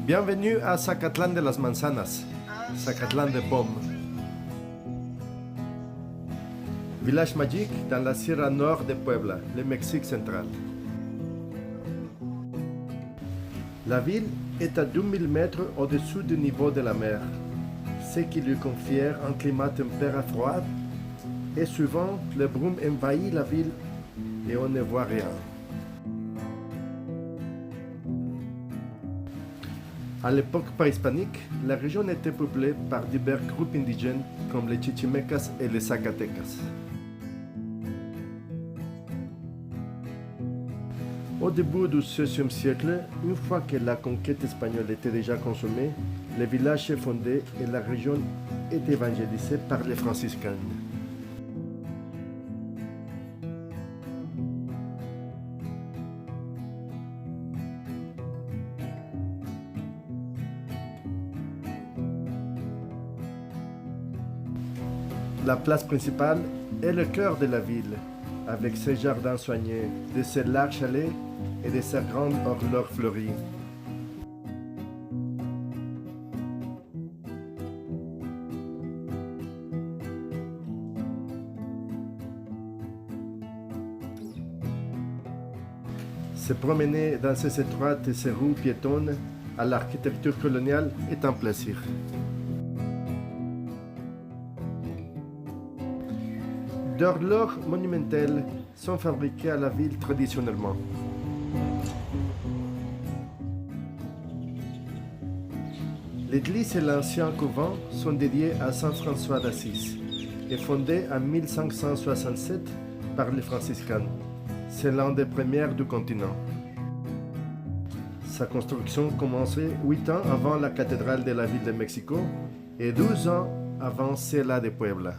Bienvenue à Zacatlán de las Manzanas, Zacatlán de Pommes. Village magique dans la Sierra Nord de Puebla, le Mexique central. La ville est à 2000 mètres au-dessous du niveau de la mer, ce qui lui confère un climat tempéré froid et souvent le brume envahit la ville et on ne voit rien. À l'époque préhispanique, la région était peuplée par divers groupes indigènes comme les Chichimecas et les Zacatecas. Au début du XVIe siècle, une fois que la conquête espagnole était déjà consommée, le village est fondé et la région est évangélisée par les franciscains. La place principale est le cœur de la ville, avec ses jardins soignés, de ses larges allées et de sa grande horloge fleurie. Se promener dans ces étroites et ces rues piétonnes à l'architecture coloniale est un plaisir. D'horloges monumentales sont fabriquées à la ville traditionnellement. L'église et l'ancien couvent sont dédiés à Saint François d'Assise et fondée en 1567 par les franciscains. C'est l'un des premiers du continent. Sa construction commençait 8 ans avant la cathédrale de la ville de Mexico et 12 ans avant celle de Puebla.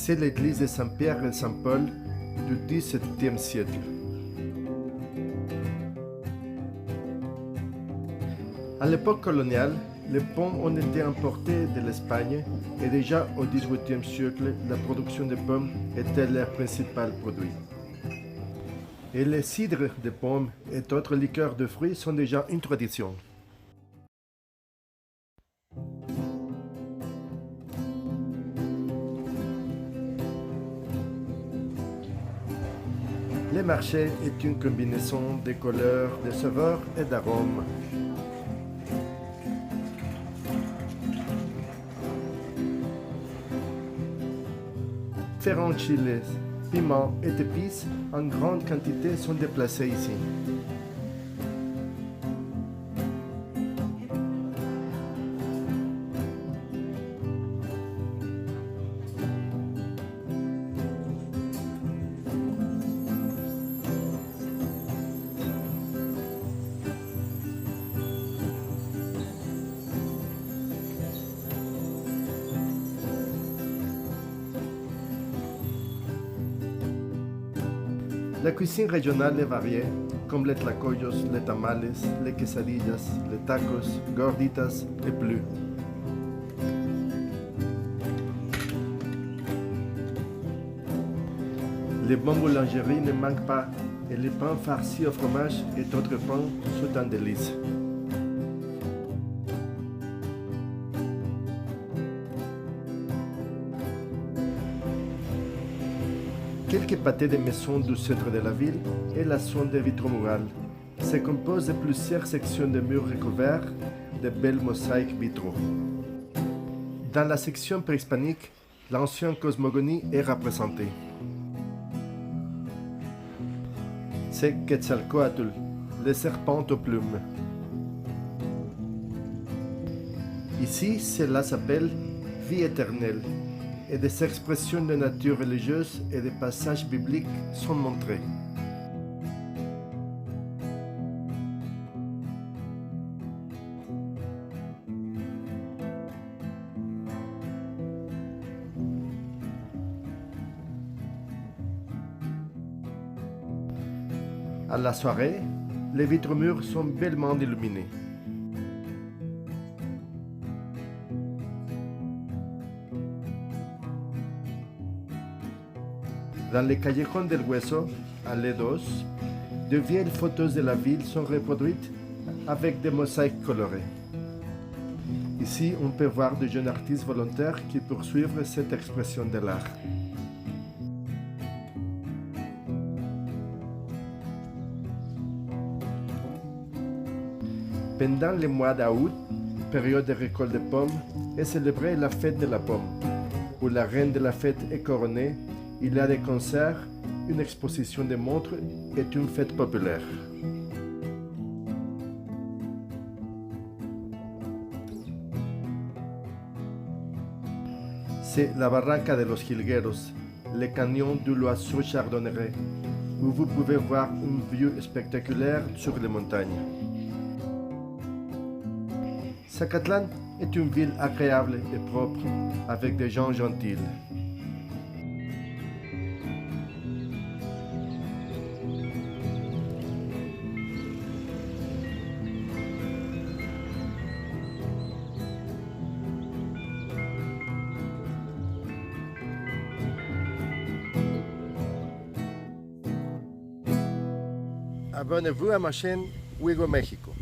C'est l'église de Saint-Pierre et Saint-Paul du XVIIe siècle. À l'époque coloniale, les pommes ont été importées de l'Espagne et déjà au XVIIIe siècle, la production de pommes était leur principal produit. Et les cidres de pommes et autres liqueurs de fruits sont déjà une tradition. Le marché est une combinaison de couleurs, de saveurs et d'arômes. Différents chiles, piments et épices en grande quantité sont déplacés ici. La cuisine régionale est variée, comme les tlacoyos, les tamales, les quesadillas, les tacos, gorditas et plus. Les bonnes boulangeries ne manquent pas et les pains farcis au fromage et autres pains sont un délice. Quelques pâtés de maison du centre de la ville et la zone de Vitromurales se compose de plusieurs sections de murs recouverts de belles mosaïques vitraux. Dans la section préhispanique, l'ancienne cosmogonie est représentée. C'est Quetzalcoatl, le serpent aux plumes. Ici, cela s'appelle vie éternelle, et des expressions de nature religieuse et des passages bibliques sont montrés. À la soirée, les vitres murs sont bellement illuminés. Dans les Callejón del Hueso, à l'E2, de vieilles photos de la ville sont reproduites avec des mosaïques colorées. Ici, on peut voir de jeunes artistes volontaires qui poursuivent cette expression de l'art. Pendant le mois d'août, période de récolte de pommes, est célébrée la fête de la pomme, où la reine de la fête est couronnée, il y a des concerts, une exposition de montres et une fête populaire. C'est la Barranca de los Jilgueros, le canyon de l'Oiseau Chardonneret, où vous pouvez voir une vue spectaculaire sur les montagnes. Zacatlán est une ville agréable et propre, avec des gens gentils. Abonnez-vous à ma chaîne Wigo Mexico.